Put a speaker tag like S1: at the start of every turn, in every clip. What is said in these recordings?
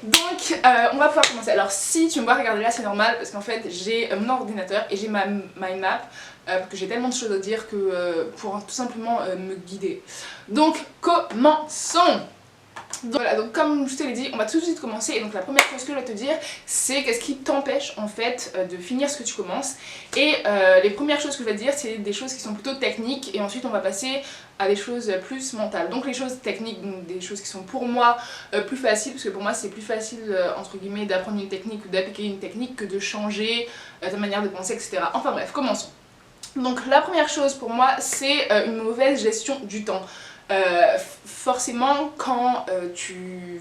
S1: donc on va pouvoir commencer. Alors si tu me vois regarder là, c'est normal parce qu'en fait j'ai mon ordinateur et j'ai ma mind map que j'ai tellement de choses à dire que pour tout simplement me guider. Donc commençons. Donc voilà, donc comme je te l'ai dit, on va tout de suite commencer. Et donc la première chose que je vais te dire, c'est qu'est-ce qui t'empêche en fait de finir ce que tu commences. Et les premières choses que je vais te dire, c'est des choses qui sont plutôt techniques. Et ensuite on va passer à des choses plus mentales. Donc les choses techniques, donc des choses qui sont pour moi plus faciles, parce que pour moi c'est plus facile entre guillemets d'apprendre une technique ou d'appliquer une technique que de changer ta manière de penser, etc. Enfin bref, commençons. Donc la première chose pour moi, c'est une mauvaise gestion du temps. Forcément quand tu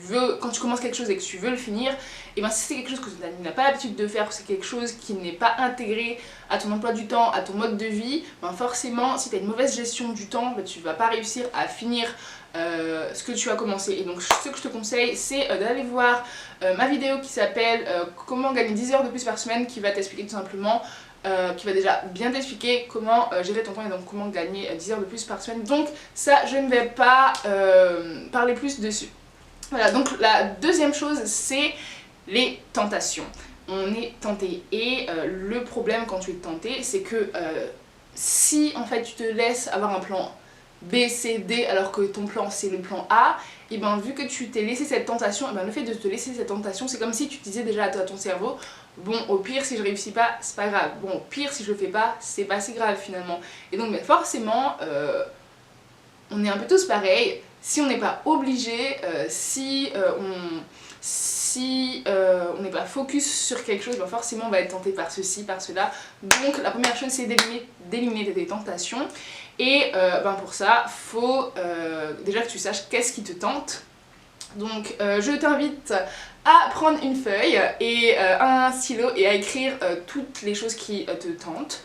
S1: commences quelque chose et que tu veux le finir, et ben si c'est quelque chose que tu n'as pas l'habitude de faire, que c'est quelque chose qui n'est pas intégré à ton emploi du temps, à ton mode de vie, ben forcément si tu as une mauvaise gestion du temps, ben tu vas pas réussir à finir ce que tu as commencé. Et donc ce que je te conseille, c'est d'aller voir ma vidéo qui s'appelle comment gagner 10 heures de plus par semaine, qui va t'expliquer tout simplement qui va déjà bien t'expliquer comment gérer ton temps et donc comment gagner 10 heures de plus par semaine. Donc ça, je ne vais pas parler plus dessus. Voilà, donc la deuxième chose, c'est les tentations. On est tenté et le problème quand tu es tenté, c'est que si en fait tu te laisses avoir un plan B, C, D alors que ton plan c'est le plan A, et ben vu que tu t'es laissé cette tentation, et ben le fait de te laisser cette tentation, c'est comme si tu disais déjà à ton cerveau, bon au pire si je réussis pas, c'est pas grave, bon au pire si je le fais pas, c'est pas si grave finalement. Et donc mais forcément, on est un peu tous pareils, si on n'est pas obligé, si on n'est pas focus sur quelque chose, ben forcément on va être tenté par ceci, par cela. Donc la première chose c'est d'éliminer tes tentations. Et ben pour ça, faut déjà que tu saches qu'est-ce qui te tente. Donc je t'invite à prendre une feuille et un stylo et à écrire toutes les choses qui te tentent.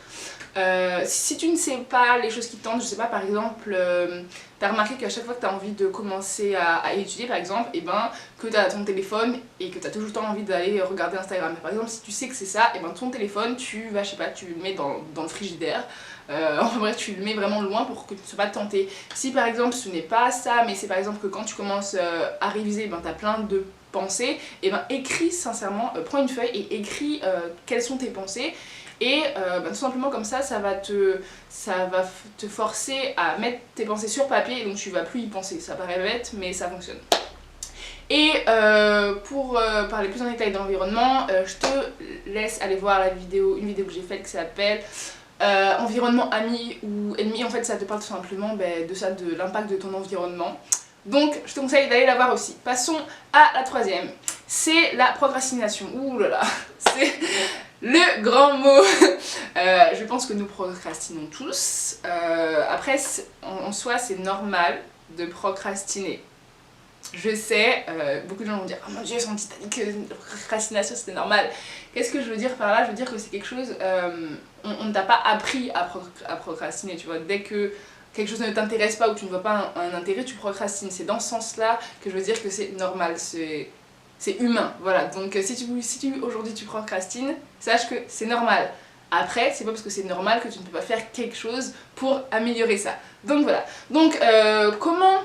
S1: Si tu ne sais pas les choses qui te tentent, je sais pas, par exemple, t'as remarqué qu'à chaque fois que t'as envie de commencer à étudier par exemple, et ben que t'as ton téléphone et que t'as toujours le temps envie d'aller regarder Instagram. Par exemple, si tu sais que c'est ça, et ben ton téléphone, tu vas, je sais pas, tu le mets dans le frigidaire. Enfin bref, tu le mets vraiment loin pour que tu ne sois pas tenté. Si par exemple ce n'est pas ça, mais c'est par exemple que quand tu commences à réviser, ben t'as plein de pensées, et ben écris sincèrement, prends une feuille et écris quelles sont tes pensées. Et tout simplement comme ça, ça va te forcer à mettre tes pensées sur papier et donc tu vas plus y penser. Ça paraît bête mais ça fonctionne. Et pour parler plus en détail de l'environnement, je te laisse aller voir une vidéo que j'ai faite qui s'appelle environnement ami ou ennemi. En fait ça te parle tout simplement de ça, de l'impact de ton environnement. Donc je te conseille d'aller la voir aussi. Passons à la troisième, c'est la procrastination. Ouh là là, c'est le grand mot. Je pense que nous procrastinons tous. Après, en soi, c'est normal de procrastiner. Je sais, beaucoup de gens vont dire « Oh mon dieu, Sandy, t'as dit que la procrastination c'était normal ». Qu'est-ce que je veux dire par là? Je veux dire que c'est quelque chose, on ne t'a pas appris à procrastiner, tu vois. Dès que quelque chose ne t'intéresse pas ou tu ne vois pas un intérêt, tu procrastines. C'est dans ce sens-là que je veux dire que c'est normal, c'est humain, voilà. Donc si aujourd'hui tu procrastines, sache que c'est normal. Après, c'est pas parce que c'est normal que tu ne peux pas faire quelque chose pour améliorer ça. Donc voilà. Donc comment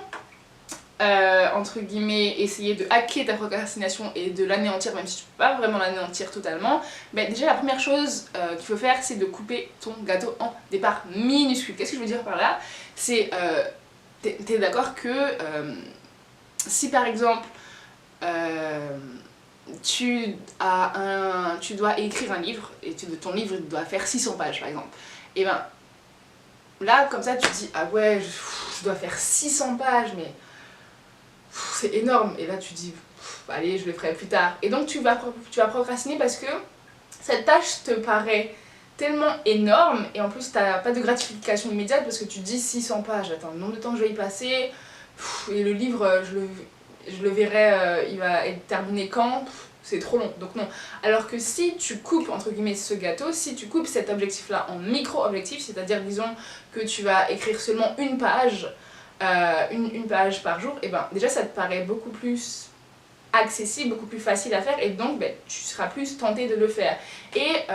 S1: entre guillemets essayer de hacker ta procrastination et de l'anéantir, même si tu peux pas vraiment l'anéantir totalement, mais déjà la première chose qu'il faut faire, c'est de couper ton gâteau en des parts minuscules. Qu'est-ce que je veux dire par là? C'est t'es d'accord que si par exemple tu dois écrire un livre et ton livre doit faire 600 pages par exemple, et ben là comme ça tu te dis ah ouais je dois faire 600 pages mais c'est énorme, et là tu te dis allez je le ferai plus tard, et donc tu vas procrastiner parce que cette tâche te paraît tellement énorme et en plus t'as pas de gratification immédiate parce que tu te dis 600 pages, attends le nombre de temps que je vais y passer, et le livre je le verrai, il va être terminé quand, c'est trop long, donc non. Alors que si tu coupes entre guillemets ce gâteau, si tu coupes cet objectif là en micro-objectifs, c'est-à-dire disons que tu vas écrire seulement une page par jour, et ben déjà ça te paraît beaucoup plus accessible, beaucoup plus facile à faire, et donc tu seras plus tenté de le faire. Et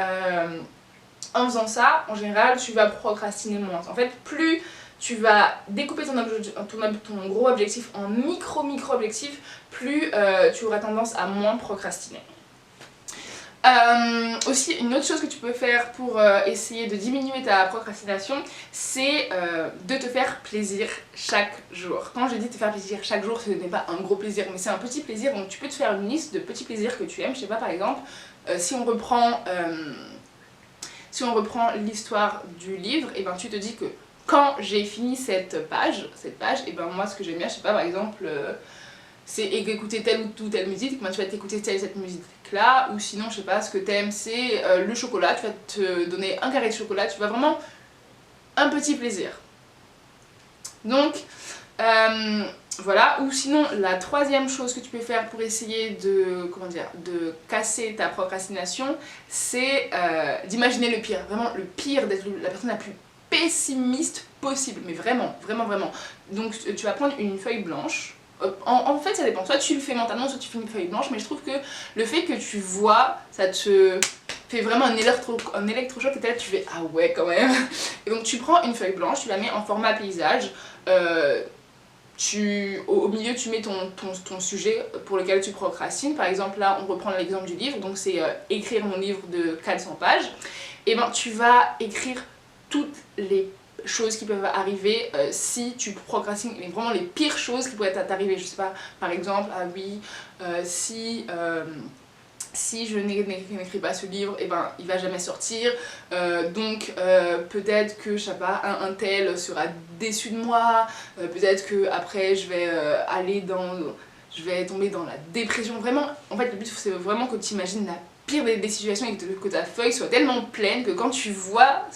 S1: en faisant ça, en général, tu vas procrastiner moins. En fait, plus tu vas découper ton gros objectif en micro-objectifs, plus tu auras tendance à moins procrastiner. Aussi, une autre chose que tu peux faire pour essayer de diminuer ta procrastination, c'est de te faire plaisir chaque jour. Quand je dis te faire plaisir chaque jour, ce n'est pas un gros plaisir, mais c'est un petit plaisir. Donc tu peux te faire une liste de petits plaisirs que tu aimes. Je sais pas, par exemple, si on reprend l'histoire du livre, et ben tu te dis que quand j'ai fini cette page, et ben moi ce que j'aime bien, je sais pas, par exemple, c'est écouter telle ou telle musique, ben tu vas t'écouter cette musique là, ou sinon je sais pas, ce que t'aimes c'est le chocolat, tu vas te donner un carré de chocolat, tu vas vraiment un petit plaisir. Donc voilà, ou sinon la troisième chose que tu peux faire pour essayer de, de casser ta procrastination, c'est d'imaginer le pire, vraiment le pire, d'être la personne la plus pessimiste possible, mais vraiment. Donc tu vas prendre une feuille blanche. En fait ça dépend, soit tu le fais mentalement, soit tu fais une feuille blanche, mais je trouve que le fait que tu vois, ça te fait vraiment un électrochoc et là tu fais ah ouais quand même. Et donc tu prends une feuille blanche, tu la mets en format paysage, au milieu tu mets ton sujet pour lequel tu procrastines. Par exemple là on reprend l'exemple du livre, donc c'est écrire mon livre de 400 pages. Et ben tu vas écrire toutes les choses qui peuvent arriver si tu procrastines, mais vraiment les pires choses qui pourraient t'arriver. Je sais pas, par exemple, ah oui, si je n'écris pas ce livre, et ben il va jamais sortir, donc peut-être que je sais pas, un tel sera déçu de moi, peut-être que après je vais tomber dans la dépression. Vraiment, en fait le but c'est vraiment que tu imagines la pire des situations et que ta feuille soit tellement pleine que quand tu vois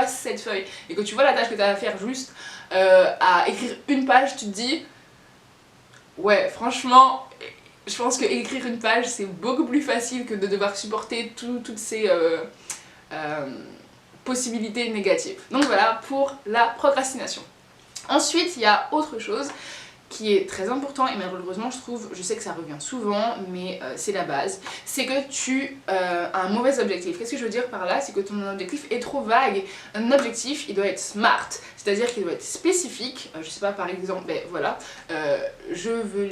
S1: cette feuille et que tu vois la tâche que tu as à faire juste à écrire une page, tu te dis ouais franchement je pense que écrire une page c'est beaucoup plus facile que de devoir supporter toutes ces possibilités négatives. Donc voilà pour la procrastination. Ensuite il y a autre chose qui est très important et malheureusement je sais que ça revient souvent, mais c'est la base, c'est que tu as un mauvais objectif. Qu'est-ce que je veux dire par là? C'est que ton objectif est trop vague. Un objectif il doit être smart, c'est-à-dire qu'il doit être spécifique. Je sais pas, par exemple, ben voilà, je veux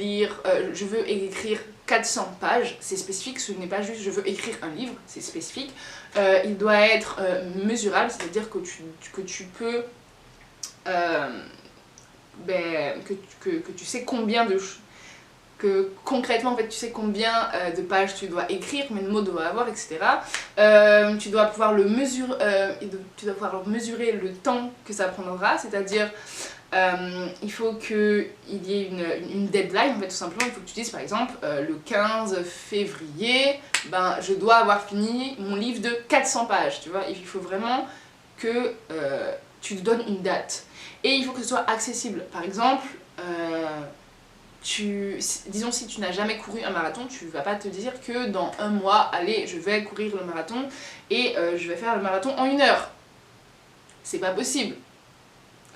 S1: écrire 400 pages, c'est spécifique, ce n'est pas juste je veux écrire un livre, c'est spécifique. Il doit être mesurable, c'est-à-dire que tu peux que tu sais combien que concrètement en fait tu sais combien de pages tu dois écrire, combien de mots tu dois avoir, etc. Tu dois pouvoir mesurer le temps que ça prendra, c'est-à-dire il faut qu'il y ait une deadline, en fait, tout simplement. Il faut que tu dises par exemple le 15 février, ben, je dois avoir fini mon livre de 400 pages, tu vois. Il faut vraiment que tu te donnes une date. Et il faut que ce soit accessible. Par exemple, disons si tu n'as jamais couru un marathon, tu vas pas te dire que dans un mois, allez, je vais courir le marathon et je vais faire le marathon en 1 heure. C'est pas possible.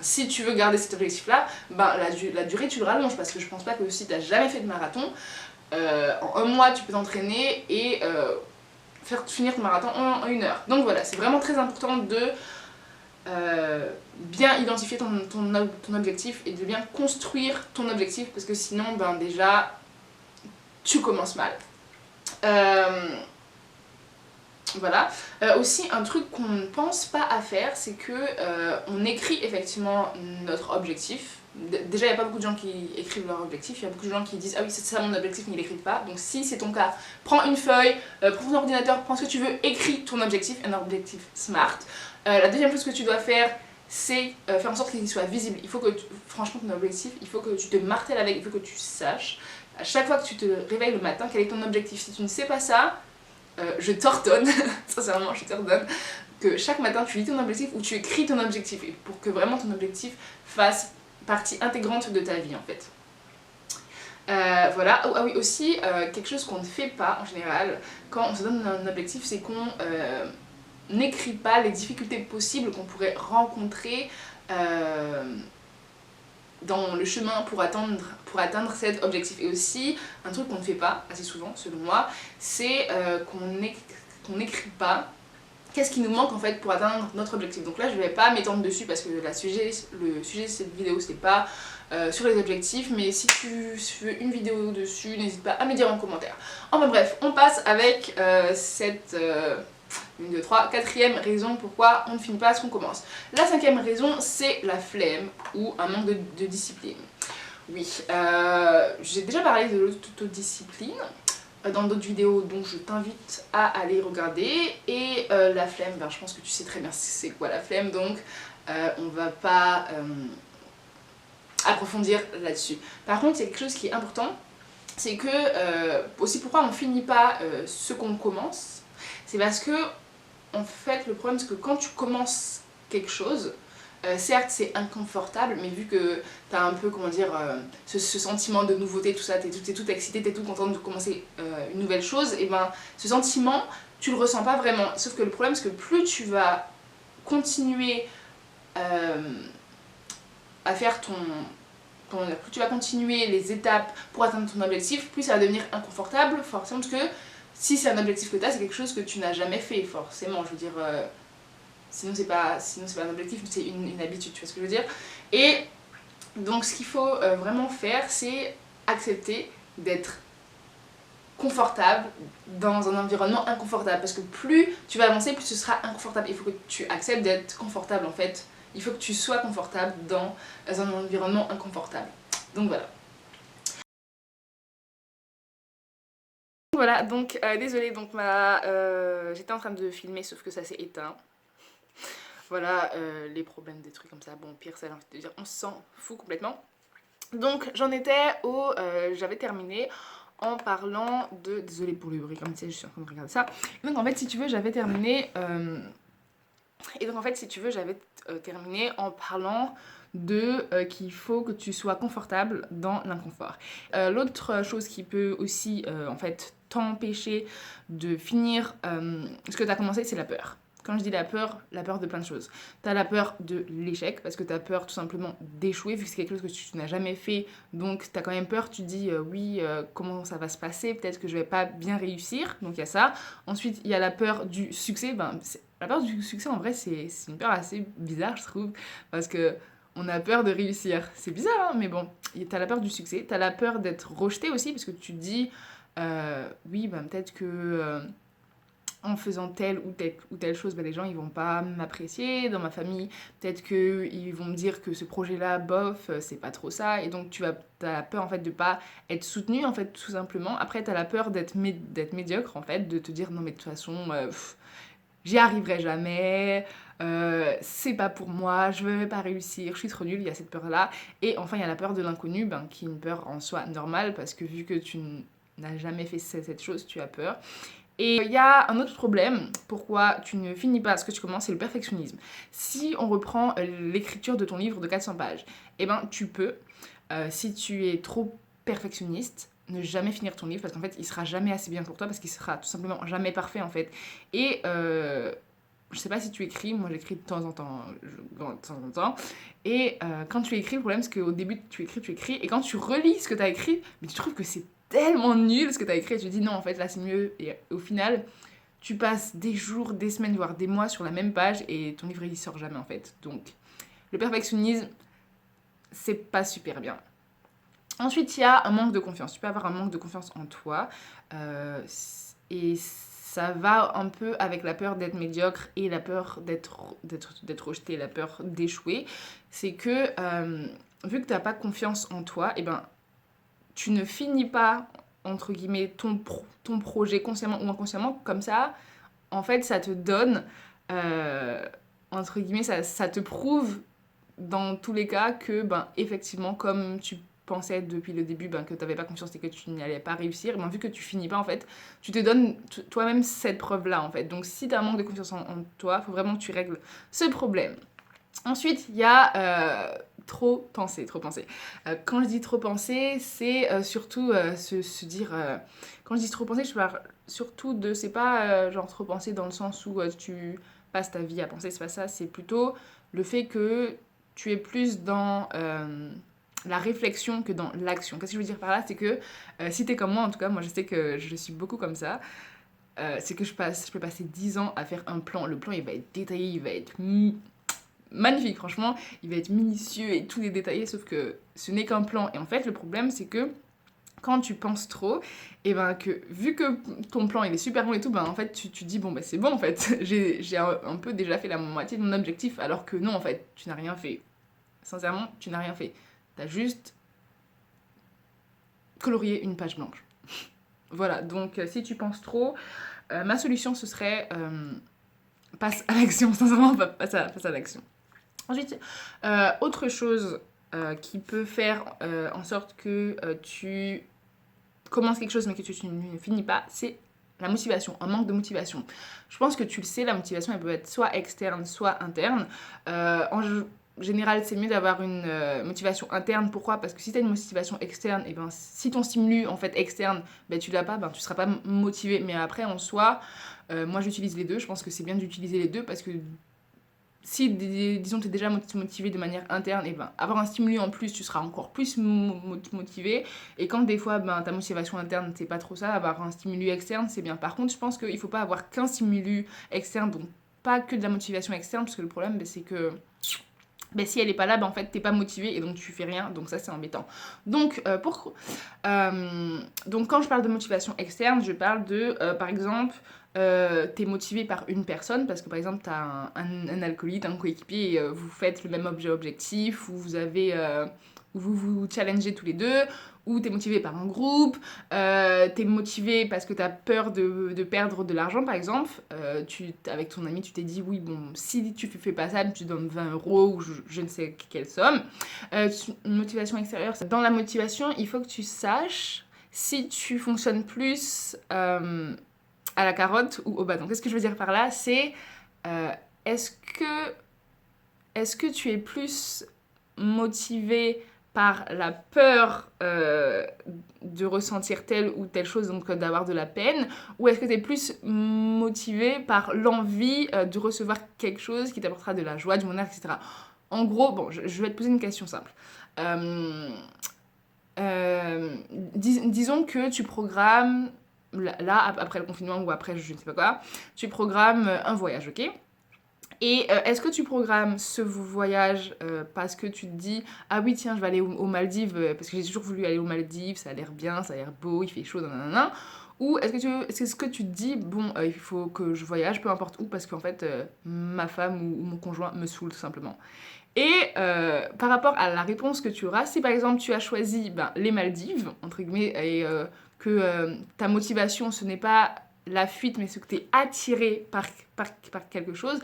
S1: Si tu veux garder cet objectif-là, ben, la durée tu le rallonges, parce que je pense pas que si tu n'as jamais fait de marathon, en 1 mois tu peux t'entraîner et faire finir ton marathon en 1 heure. Donc voilà, c'est vraiment très important de bien identifier ton objectif et de bien construire ton objectif, parce que sinon ben déjà tu commences mal. Voilà. Aussi un truc qu'on ne pense pas à faire, c'est que on écrit effectivement notre objectif. Déjà il n'y a pas beaucoup de gens qui écrivent leur objectif, il y a beaucoup de gens qui disent ah oui c'est ça mon objectif mais ils l'écrivent pas. Donc si c'est ton cas, prends une feuille, prends ton ordinateur, prends ce que tu veux, écris ton objectif, un objectif smart. La deuxième chose que tu dois faire, c'est faire en sorte qu'il soit visible. Il faut que, franchement ton objectif, il faut que tu te martèles avec, il faut que tu saches à chaque fois que tu te réveilles le matin quel est ton objectif. Si tu ne sais pas ça, je t'ordonne, sincèrement je t'ordonne, que chaque matin tu lis ton objectif ou tu écris ton objectif, et pour que vraiment ton objectif fasse partie intégrante de ta vie en fait. Voilà. Ah oui aussi, quelque chose qu'on ne fait pas en général quand on se donne un objectif, c'est qu'on n'écrit pas les difficultés possibles qu'on pourrait rencontrer dans le chemin pour atteindre cet objectif. Et aussi, un truc qu'on ne fait pas assez souvent, selon moi, c'est qu'on n'écrit pas qu'est-ce qui nous manque en fait pour atteindre notre objectif. Donc là je vais pas m'étendre dessus parce que le sujet de cette vidéo c'est pas sur les objectifs, mais si tu veux une vidéo dessus, n'hésite pas à me dire en commentaire. Enfin bref, on passe avec cette 1, 2, 3, quatrième raison pourquoi on ne finit pas ce qu'on commence. La 5e raison, c'est la flemme ou un manque de discipline. Oui, j'ai déjà parlé de l'autodiscipline dans d'autres vidéos, donc je t'invite à aller regarder. Et la flemme, ben, je pense que tu sais très bien c'est quoi la flemme, donc on va pas approfondir là-dessus. Par contre, il y a quelque chose qui est important, c'est que aussi pourquoi on finit pas ce qu'on commence, c'est parce que en fait le problème c'est que quand tu commences quelque chose, certes c'est inconfortable, mais vu que t'as un peu comment dire ce sentiment de nouveauté, tout ça, t'es tout excitée, t'es tout contente de commencer une nouvelle chose, et ben ce sentiment tu le ressens pas vraiment. Sauf que le problème c'est que plus tu vas continuer à faire plus tu vas continuer les étapes pour atteindre ton objectif, plus ça va devenir inconfortable, forcément, parce que si c'est un objectif que tu as, c'est quelque chose que tu n'as jamais fait, forcément, je veux dire, sinon c'est pas un objectif, c'est une habitude, tu vois ce que je veux dire. Et donc ce qu'il faut vraiment faire, c'est accepter d'être confortable dans un environnement inconfortable, parce que plus tu vas avancer, plus ce sera inconfortable. Il faut que tu acceptes d'être confortable en fait. Il faut que tu sois confortable dans un environnement inconfortable. Donc voilà. Voilà, donc désolée, donc j'étais en train de filmer sauf que ça s'est éteint. Voilà, les problèmes des trucs comme ça, bon pire ça j'ai envie de dire, on s'en fout complètement. Donc j'en étais au... j'avais terminé en parlant de... Désolée pour le bruit, comme tu sais, je suis en train de regarder ça. Donc en fait, si tu veux, j'avais terminé... Et donc en fait, si tu veux, j'avais terminé en parlant de qu'il faut que tu sois confortable dans l'inconfort. L'autre chose qui peut aussi en fait t'empêcher de finir ce que tu as commencé, c'est la peur. Quand je dis la peur de plein de choses. T'as la peur de l'échec, parce que t'as peur tout simplement d'échouer, vu que c'est quelque chose que tu n'as jamais fait, donc t'as quand même peur, tu te dis oui, comment ça va se passer, peut-être que je vais pas bien réussir, donc il y a ça. Ensuite, il y a la peur du succès, la peur du succès en vrai c'est une peur assez bizarre je trouve, parce que on a peur de réussir, c'est bizarre hein, mais bon, t'as la peur du succès, t'as la peur d'être rejeté aussi, parce que tu te dis oui, peut-être que... en faisant telle ou telle chose, les gens ils vont pas m'apprécier, dans ma famille peut-être qu'ils vont me dire que ce projet là bof c'est pas trop ça, et donc t'as la peur en fait de pas être soutenu en fait tout simplement. Après t'as la peur d'être médiocre en fait, de te dire non mais de toute façon j'y arriverai jamais, c'est pas pour moi, je vais pas réussir, je suis trop nulle, il y a cette peur là. Et enfin il y a la peur de l'inconnu, qui est une peur en soi normale, parce que vu que tu n'as jamais fait cette chose, tu as peur. Et il y a un autre problème, pourquoi tu ne finis pas ce que tu commences, c'est le perfectionnisme. Si on reprend l'écriture de ton livre de 400 pages, eh ben tu peux, si tu es trop perfectionniste, ne jamais finir ton livre, parce qu'en fait il sera jamais assez bien pour toi, parce qu'il sera tout simplement jamais parfait en fait. Et je sais pas si tu écris, moi j'écris de temps en temps, et quand tu écris, le problème c'est qu'au début tu écris, et quand tu relis ce que tu as écrit, mais tu trouves que c'est tellement nul ce que tu as écrit, et tu te dis non en fait là c'est mieux, et au final tu passes des jours, des semaines, voire des mois sur la même page, et ton livre il sort jamais en fait. Donc le perfectionnisme c'est pas super bien. Ensuite il y a un manque de confiance, tu peux avoir un manque de confiance en toi, et ça va un peu avec la peur d'être médiocre et la peur d'être rejeté, la peur d'échouer. C'est que vu que tu n'as pas confiance en toi, et ben tu ne finis pas entre guillemets ton projet consciemment ou inconsciemment, comme ça en fait ça te donne entre guillemets ça te prouve dans tous les cas que effectivement comme tu pensais depuis le début que tu n'avais pas confiance et que tu n'y allais pas réussir, vu que tu finis pas en fait, tu te donnes toi-même cette preuve là en fait. Donc si tu as un manque de confiance en toi, il faut vraiment que tu règles ce problème. Ensuite, il y a trop penser. Quand je dis trop penser, c'est surtout se dire... quand je dis trop penser, je parle surtout de... C'est pas genre trop penser dans le sens où tu passes ta vie à penser, c'est pas ça. C'est plutôt le fait que tu es plus dans la réflexion que dans l'action. Qu'est-ce que je veux dire par là? C'est que si t'es comme moi, en tout cas, moi je sais que je suis beaucoup comme ça. c'est que je peux passer 10 ans à faire un plan. Le plan, il va être détaillé, il va être magnifique, franchement. Il va être minutieux et tout est détaillé, sauf que ce n'est qu'un plan. Et en fait, le problème, c'est que quand tu penses trop, et ben que vu que ton plan il est super long et tout, ben en fait tu dis bon ben c'est bon en fait, j'ai un peu déjà fait la moitié de mon objectif, alors que non en fait, tu n'as rien fait. Sincèrement, tu n'as rien fait. T'as juste colorié une page blanche. Voilà, donc si tu penses trop, ma solution ce serait passe à l'action, sincèrement passe à l'action. Ensuite, autre chose qui peut faire en sorte que tu commences quelque chose mais que tu ne finis pas, c'est la motivation, un manque de motivation. Je pense que tu le sais, la motivation elle peut être soit externe, soit interne. En général, c'est mieux d'avoir une motivation interne. Pourquoi ? Parce que si tu as une motivation externe, et ben, si ton stimulus en fait externe, ben, tu l'as pas, ben, tu seras pas motivé. Mais après, en soi, moi j'utilise les deux. Je pense que c'est bien d'utiliser les deux parce que si, disons, tu es déjà motivé de manière interne, et ben, avoir un stimulus en plus, tu seras encore plus motivé. Et quand des fois, ben, ta motivation interne, c'est pas trop ça, avoir un stimulus externe, c'est bien. Par contre, je pense qu'il faut pas avoir qu'un stimulus externe, donc pas que de la motivation externe, parce que le problème, ben, c'est que si elle est pas là, ben, en fait, t'es pas motivé et donc tu fais rien, donc ça, c'est embêtant. Donc, donc quand je parle de motivation externe, je parle de, par exemple, t'es motivé par une personne parce que par exemple t'as un alcoolique, un coéquipier et vous faites le même objectif ou vous avez vous vous challengez tous les deux, ou t'es motivé par un groupe, t'es motivé parce que t'as peur de perdre de l'argent par exemple, avec ton ami tu t'es dit oui bon si tu fais pas ça tu donnes 20 € ou je ne sais quelle somme. Une motivation extérieure, dans la motivation il faut que tu saches si tu fonctionnes plus à la carotte ou au bâton. Qu'est-ce que je veux dire par là ? C'est est-ce que tu es plus motivé par la peur de ressentir telle ou telle chose, donc d'avoir de la peine, ou est-ce que tu es plus motivé par l'envie de recevoir quelque chose qui t'apportera de la joie, du bonheur, etc. En gros, bon, je vais te poser une question simple. Disons que tu programmes là, après le confinement ou après je ne sais pas quoi, tu programmes un voyage, ok ? Et est-ce que tu programmes ce voyage parce que tu te dis « Ah oui, tiens, je vais aller aux Maldives parce que j'ai toujours voulu aller aux Maldives, ça a l'air bien, ça a l'air beau, il fait chaud, nanana. » Ou est-ce que tu te dis « Bon, il faut que je voyage, peu importe où, parce qu'en fait, ma femme ou mon conjoint me saoule tout simplement. » Et par rapport à la réponse que tu auras, si par exemple tu as choisi les Maldives, entre guillemets, et que ta motivation ce n'est pas la fuite, mais ce que tu es attiré par quelque chose,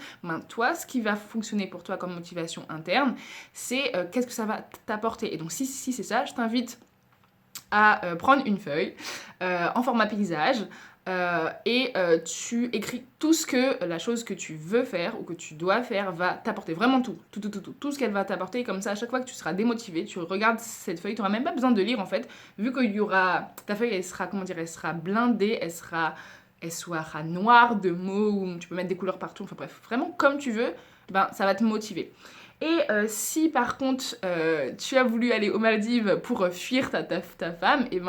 S1: toi, ce qui va fonctionner pour toi comme motivation interne, c'est qu'est-ce que ça va t'apporter. Et donc si c'est ça, je t'invite à prendre une feuille en format paysage, et tu écris tout ce que la chose que tu veux faire ou que tu dois faire va t'apporter, vraiment tout ce qu'elle va t'apporter. Comme ça, à chaque fois que tu seras démotivé, tu regardes cette feuille, tu n'auras même pas besoin de lire en fait, vu qu'il y aura, ta feuille elle sera, elle sera blindée, elle sera noire de mots, ou tu peux mettre des couleurs partout, enfin bref, vraiment comme tu veux, ça va te motiver. Et si par contre tu as voulu aller aux Maldives pour fuir ta femme, et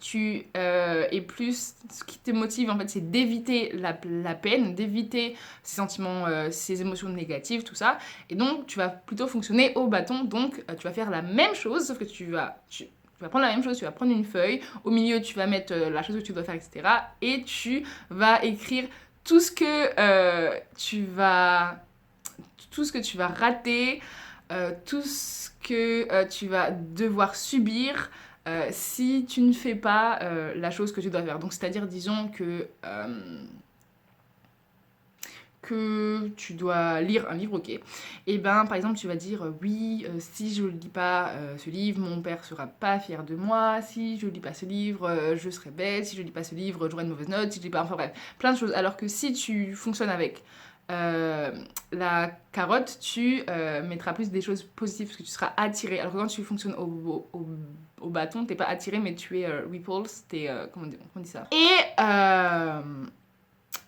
S1: tu es plus, ce qui te motive en fait c'est d'éviter la peine, d'éviter ces sentiments, ces émotions négatives, tout ça, et donc tu vas plutôt fonctionner au bâton. Donc tu vas faire la même chose, sauf que tu vas prendre la même chose, tu vas prendre une feuille, au milieu tu vas mettre la chose que tu dois faire, etc. Et tu vas écrire tout ce que tu vas rater, tout ce que tu vas devoir subir si tu ne fais pas la chose que tu dois faire. Donc c'est-à-dire, disons que tu dois lire un livre, ok. Et par exemple, tu vas dire oui, si je ne lis pas ce livre, mon père sera pas fier de moi. Si je lis pas ce livre, je serai bête. Si je lis pas ce livre, j'aurai une mauvaise note. Si je lis pas, enfin bref, plein de choses. Alors que si tu fonctionnes avec la carotte, tu mettras plus des choses positives parce que tu seras attiré. Alors que quand tu fonctionnes au bâton, t'es pas attiré, mais tu es repulsed, t'es comment on dit ça. Et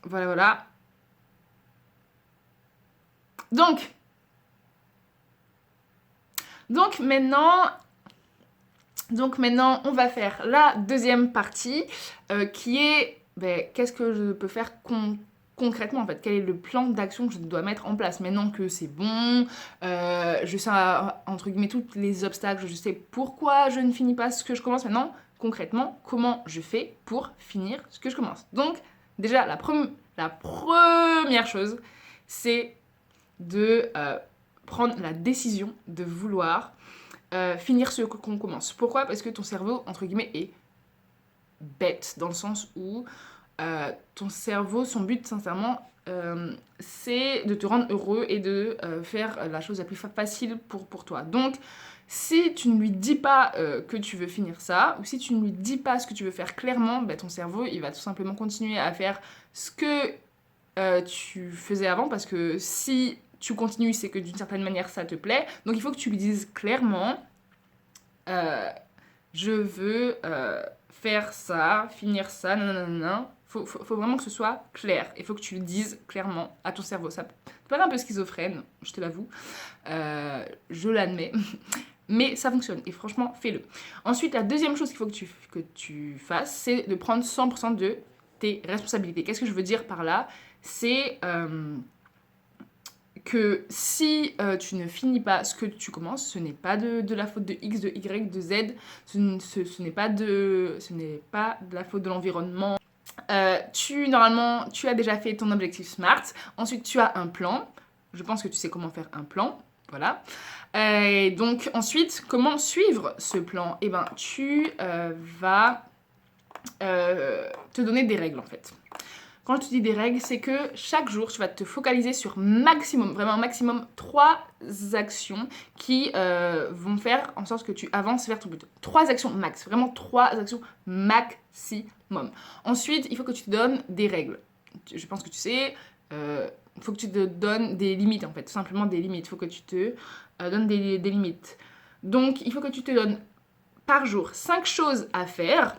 S1: voilà. Donc maintenant, on va faire la deuxième partie qui est qu'est-ce que je peux faire concrètement en fait, quel est le plan d'action que je dois mettre en place maintenant que c'est bon, je sais entre guillemets tous les obstacles, je sais pourquoi je ne finis pas ce que je commence maintenant, concrètement, comment je fais pour finir ce que je commence. Donc déjà la première chose, c'est de prendre la décision de vouloir finir ce qu'on commence. Pourquoi ? Parce que ton cerveau, entre guillemets, est bête, dans le sens où ton cerveau, son but, sincèrement, c'est de te rendre heureux et de faire la chose la plus facile pour toi. Donc, si tu ne lui dis pas que tu veux finir ça, ou si tu ne lui dis pas ce que tu veux faire clairement, ton cerveau, il va tout simplement continuer à faire ce que tu faisais avant, parce que si tu continues, c'est que d'une certaine manière, ça te plaît. Donc, il faut que tu lui dises clairement, je veux faire ça, finir ça, nanana. Faut vraiment que ce soit clair. Il faut que tu le dises clairement à ton cerveau. Ça peut être un peu schizophrène, je te l'avoue. Je l'admets. Mais ça fonctionne. Et franchement, fais-le. Ensuite, la deuxième chose qu'il faut que tu fasses, c'est de prendre 100% de tes responsabilités. Qu'est-ce que je veux dire par là ? C'est que si tu ne finis pas ce que tu commences, ce n'est pas de la faute de X, de Y, de Z, ce n'est pas de la faute de l'environnement. Normalement, tu as déjà fait ton objectif SMART. Ensuite, tu as un plan. Je pense que tu sais comment faire un plan. Voilà. Et donc, ensuite, comment suivre ce plan ? Eh ben, tu vas te donner des règles, en fait. Quand je te dis des règles, c'est que chaque jour, tu vas te focaliser sur maximum, vraiment maximum, 3 actions qui vont faire en sorte que tu avances vers ton but. 3 actions max, vraiment 3 actions maximum. Ensuite, il faut que tu te donnes des règles. Je pense que tu sais, il faut que tu te donnes des limites en fait, tout simplement des limites. Il faut que tu te donnes des limites. Donc, il faut que tu te donnes par jour 5 choses à faire.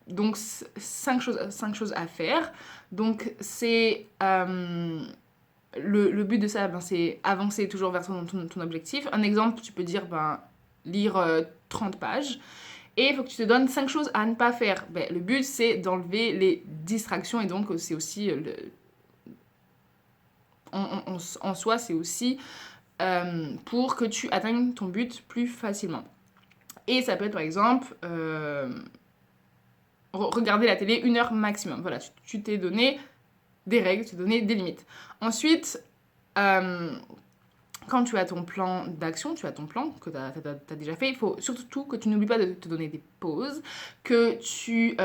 S1: Donc, 5 choses à faire. Donc, c'est le but de ça, c'est avancer toujours vers ton objectif. Un exemple, tu peux dire lire 30 pages. Et il faut que tu te donnes 5 choses à ne pas faire. Le but, c'est d'enlever les distractions. Et donc, c'est aussi... en soi, c'est aussi pour que tu atteignes ton but plus facilement. Et ça peut être, par exemple... regarder la télé 1 heure maximum. Voilà, tu t'es donné des règles, tu t'es donné des limites. Ensuite, quand tu as ton plan d'action, tu as ton plan que tu as déjà fait, il faut surtout que tu n'oublies pas de te donner des pauses, que tu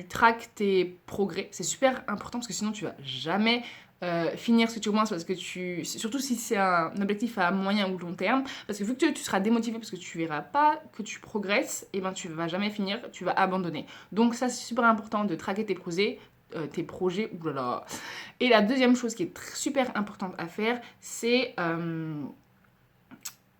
S1: traques tes progrès. C'est super important parce que sinon tu vas jamais finir ce que tu commences, parce que surtout si c'est un objectif à moyen ou long terme, parce que vu que tu seras démotivé parce que tu verras pas que tu progresses, et tu vas jamais finir, tu vas abandonner. Donc ça, c'est super important de traquer tes projets, oulala. Et la deuxième chose qui est super importante à faire, c'est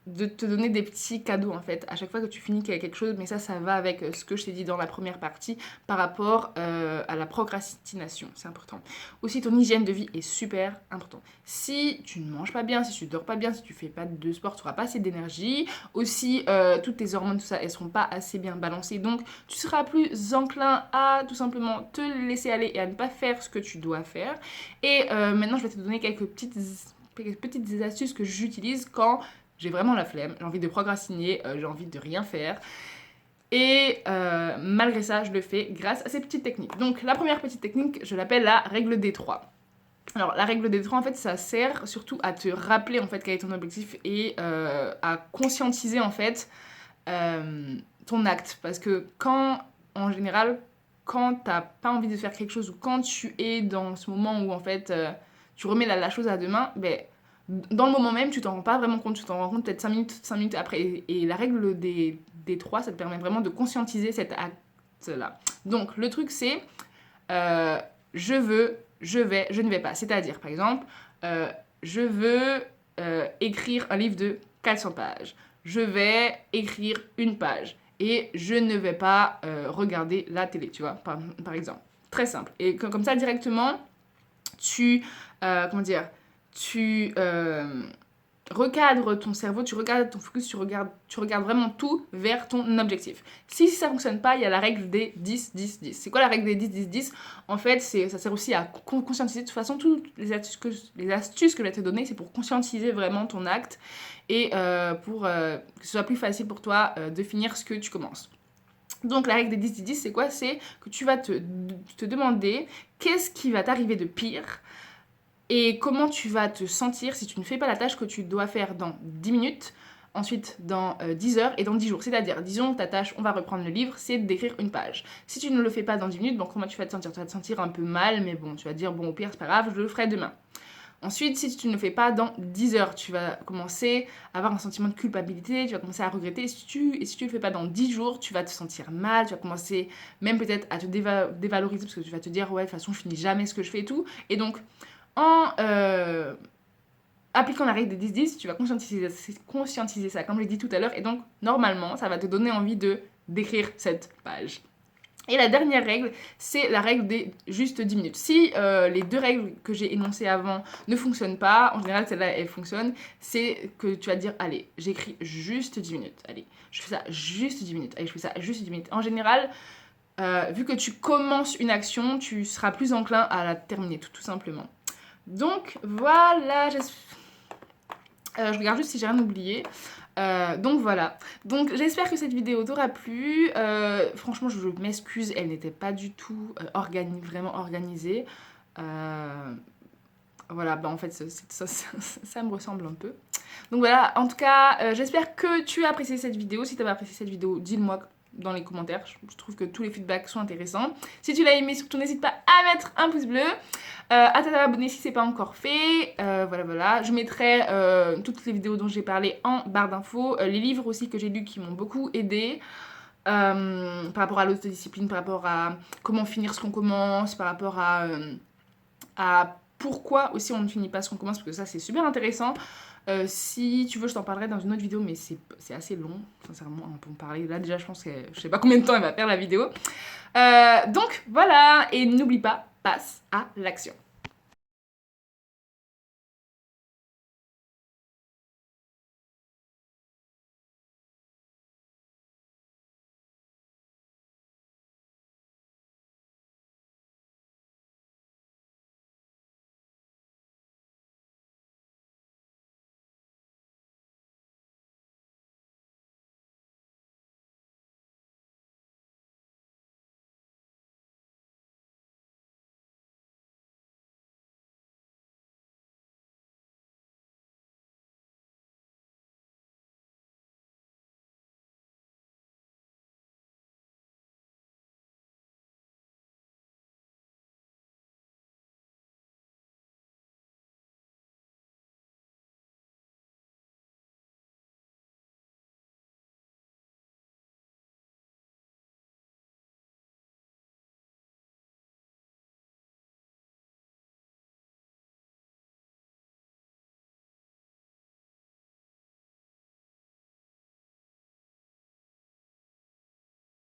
S1: de te donner des petits cadeaux en fait à chaque fois que tu finis quelque chose, mais ça va avec ce que je t'ai dit dans la première partie par rapport à la procrastination, c'est important. Aussi, ton hygiène de vie est super important. Si tu ne manges pas bien, si tu dors pas bien, si tu fais pas de sport, tu n'auras pas assez d'énergie. Aussi, toutes tes hormones, tout ça, elles seront pas assez bien balancées, donc tu seras plus enclin à tout simplement te laisser aller et à ne pas faire ce que tu dois faire. Et maintenant, je vais te donner quelques petites astuces que j'utilise quand j'ai vraiment la flemme, j'ai envie de procrastiner, j'ai envie de rien faire. Et malgré ça, je le fais grâce à ces petites techniques. Donc la première petite technique, je l'appelle la règle des 3. Alors la règle des 3, en fait, ça sert surtout à te rappeler en fait quel est ton objectif et à conscientiser en fait ton acte. Parce que en général, quand t'as pas envie de faire quelque chose ou quand tu es dans ce moment où en fait tu remets la chose à demain, dans le moment même, tu t'en rends pas vraiment compte, tu t'en rends compte peut-être 5 minutes après. Et la règle des 3, ça te permet vraiment de conscientiser cet acte-là. Donc, le truc, c'est je veux, je vais, je ne vais pas. C'est-à-dire, par exemple, je veux écrire un livre de 400 pages. Je vais écrire 1 page. Et je ne vais pas regarder la télé, tu vois, par exemple. Très simple. Et comme ça, directement, tu recadres ton cerveau, tu regardes ton focus, tu regardes vraiment tout vers ton objectif. Si ça ne fonctionne pas, il y a la règle des 10-10-10. C'est quoi la règle des 10-10-10 ? En fait, ça sert aussi à conscientiser. De toute façon, toutes les astuces que je vais te donner, c'est pour conscientiser vraiment ton acte et pour que ce soit plus facile pour toi de finir ce que tu commences. Donc la règle des 10-10-10, c'est quoi ? C'est que tu vas te demander qu'est-ce qui va t'arriver de pire et comment tu vas te sentir si tu ne fais pas la tâche que tu dois faire dans 10 minutes, ensuite dans 10 heures et dans 10 jours. C'est-à-dire, disons, ta tâche, on va reprendre le livre, c'est d'écrire une page. Si tu ne le fais pas dans 10 minutes, donc comment tu vas te sentir ? Tu vas te sentir un peu mal, mais bon, tu vas te dire, bon, au pire, c'est pas grave, je le ferai demain. Ensuite, si tu ne le fais pas dans 10 heures, tu vas commencer à avoir un sentiment de culpabilité, tu vas commencer à regretter. Et si tu ne le fais pas dans 10 jours, tu vas te sentir mal, tu vas commencer même peut-être à te dévaloriser parce que tu vas te dire, ouais, de toute façon, je finis jamais ce que je fais et tout. Et donc, en appliquant la règle des 10-10, tu vas conscientiser ça, comme je l'ai dit tout à l'heure. Et donc, normalement, ça va te donner envie d'écrire cette page. Et la dernière règle, c'est la règle des juste 10 minutes. Si les deux règles que j'ai énoncées avant ne fonctionnent pas, en général celle-là elle fonctionne, c'est que tu vas te dire, allez, j'écris juste 10 minutes, allez, je fais ça juste 10 minutes, allez, je fais ça juste 10 minutes. En général, vu que tu commences une action, tu seras plus enclin à la terminer, tout simplement. Donc voilà, je regarde juste si j'ai rien oublié. Donc voilà, donc j'espère que cette vidéo t'aura plu. Franchement je m'excuse, elle n'était pas du tout vraiment organisée. Voilà, bah en fait ça me ressemble un peu. Donc voilà, en tout cas j'espère que tu as apprécié cette vidéo. Si tu as apprécié cette vidéo, dis-le-moi dans les commentaires, je trouve que tous les feedbacks sont intéressants. Si tu l'as aimé, surtout n'hésite pas à mettre un pouce bleu, à t'abonner si c'est pas encore fait. Voilà, je mettrai toutes les vidéos dont j'ai parlé en barre d'infos, les livres aussi que j'ai lus qui m'ont beaucoup aidé par rapport à l'autodiscipline, par rapport à comment finir ce qu'on commence, par rapport à pourquoi aussi on ne finit pas ce qu'on commence, parce que ça c'est super intéressant. Si tu veux, je t'en parlerai dans une autre vidéo, mais c'est assez long, sincèrement, on peut en parler. Là, déjà, je pense que je sais pas combien de temps elle va faire la vidéo. Donc, voilà, et n'oublie pas, passe à l'action.